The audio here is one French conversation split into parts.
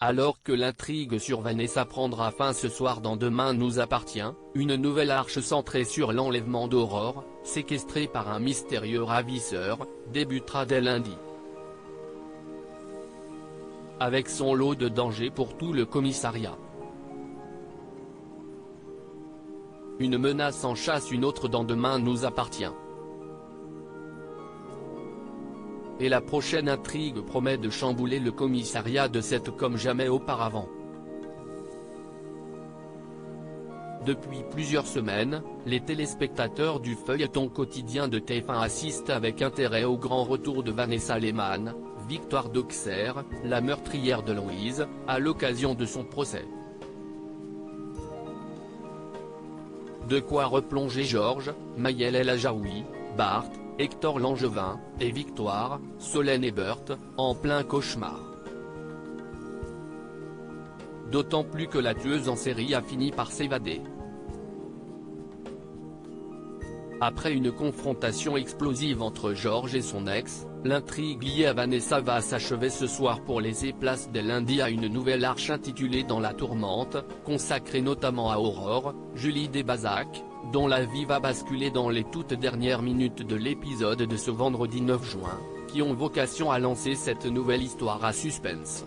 Alors que l'intrigue sur Vanessa prendra fin ce soir dans Demain nous appartient, une nouvelle arche centrée sur l'enlèvement d'Aurore, séquestrée par un mystérieux ravisseur, débutera dès lundi. Avec son lot de dangers pour tout le commissariat. Une menace en chasse une autre dans Demain nous appartient. Et la prochaine intrigue promet de chambouler le commissariat de 7 comme jamais auparavant. Depuis plusieurs semaines, les téléspectateurs du feuilleton quotidien de TF1 assistent avec intérêt au grand retour de Vanessa Lehmann, Victoire d'Auxerre, la meurtrière de Louise, à l'occasion de son procès. De quoi replonger Georges, Maëlle El Ajaoui, Bart, Hector Langevin, et Victoire, Solène Ebert, en plein cauchemar. D'autant plus que la tueuse en série a fini par s'évader. Après une confrontation explosive entre Georges et son ex, l'intrigue liée à Vanessa va s'achever ce soir pour laisser place dès lundi à une nouvelle arche intitulée Dans la tourmente, consacrée notamment à Aurore, Julie Desbazac, dont la vie va basculer dans les toutes dernières minutes de l'épisode de ce vendredi 9 juin, qui ont vocation à lancer cette nouvelle histoire à suspense.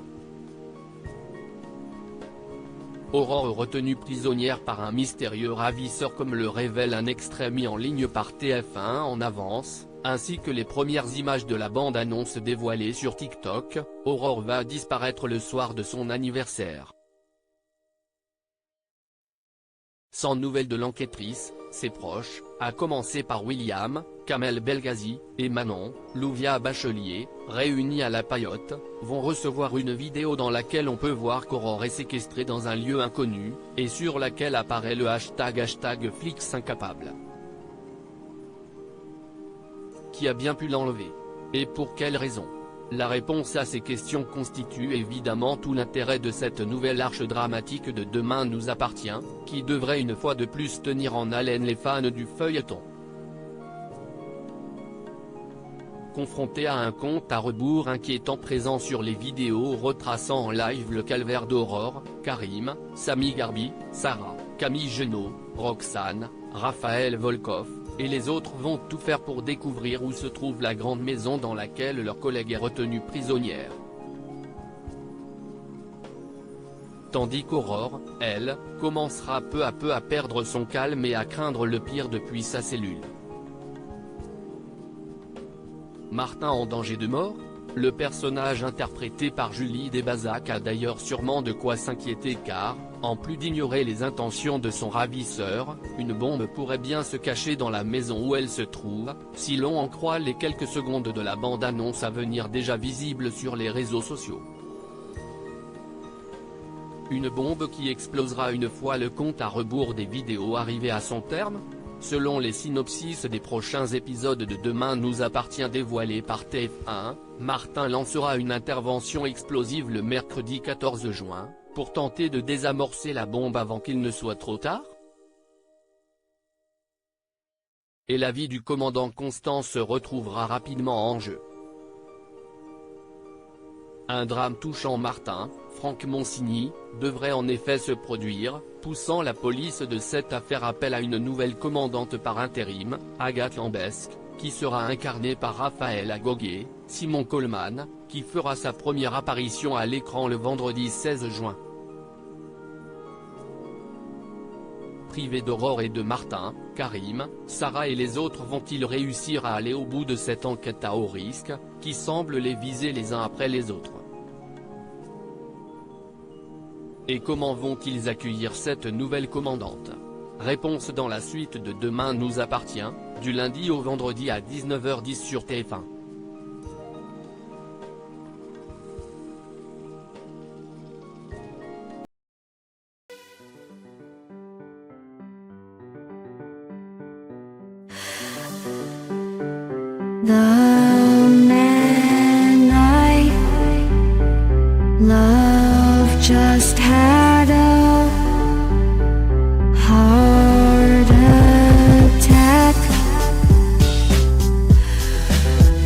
Aurore retenue prisonnière par un mystérieux ravisseur comme le révèle un extrait mis en ligne par TF1 en avance, ainsi que les premières images de la bande-annonce dévoilée sur TikTok, Aurore va disparaître le soir de son anniversaire. Sans nouvelles de l'enquêtrice, ses proches, à commencer par William, Kamel Belghazi, et Manon, Louvia Bachelier, réunis à la Paillote, vont recevoir une vidéo dans laquelle on peut voir qu'Aurore est séquestrée dans un lieu inconnu, et sur laquelle apparaît le hashtag #FlixIncapable. Qui a bien pu l'enlever? Et pour quelle raison? La réponse à ces questions constitue évidemment tout l'intérêt de cette nouvelle arche dramatique de Demain nous appartient, qui devrait une fois de plus tenir en haleine les fans du feuilleton. Confronté à un compte à rebours inquiétant présent sur les vidéos retraçant en live le calvaire d'Aurore, Karim, Samy Garbi, Sarah, Camille Genot, Roxane, Raphaël Volkov, et les autres vont tout faire pour découvrir où se trouve la grande maison dans laquelle leur collègue est retenue prisonnière. Tandis qu'Aurore, elle, commencera peu à peu à perdre son calme et à craindre le pire depuis sa cellule. Martin en danger de mort? Le personnage interprété par Julie Desbazac a d'ailleurs sûrement de quoi s'inquiéter car, en plus d'ignorer les intentions de son ravisseur, une bombe pourrait bien se cacher dans la maison où elle se trouve, si l'on en croit les quelques secondes de la bande-annonce à venir déjà visible sur les réseaux sociaux. Une bombe qui explosera une fois le compte à rebours des vidéos arrivé à son terme? Selon les synopsis des prochains épisodes de Demain nous appartient dévoilés par TF1, Martin lancera une intervention explosive le mercredi 14 juin, pour tenter de désamorcer la bombe avant qu'il ne soit trop tard? Et la vie du commandant Constant se retrouvera rapidement en jeu. Un drame touchant Martin, Franck Monsigny, devrait en effet se produire, poussant la police de Sète à faire appel à une nouvelle commandante par intérim, Agathe Lambesque, qui sera incarnée par Raphaël Agoguet, Simon Coleman, qui fera sa première apparition à l'écran le vendredi 16 juin. Privés d'Aurore et de Martin, Karim, Sarah et les autres vont-ils réussir à aller au bout de cette enquête à haut risque, qui semble les viser les uns après les autres? Et comment vont-ils accueillir cette nouvelle commandante? Réponse dans la suite de Demain nous appartient, du lundi au vendredi à 19h10 sur TF1. The man I love just had a heart attack,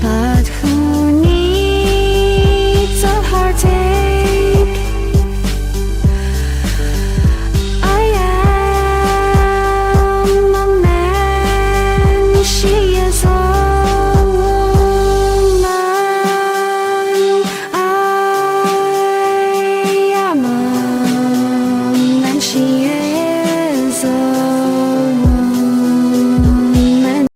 but who needs a heart attack?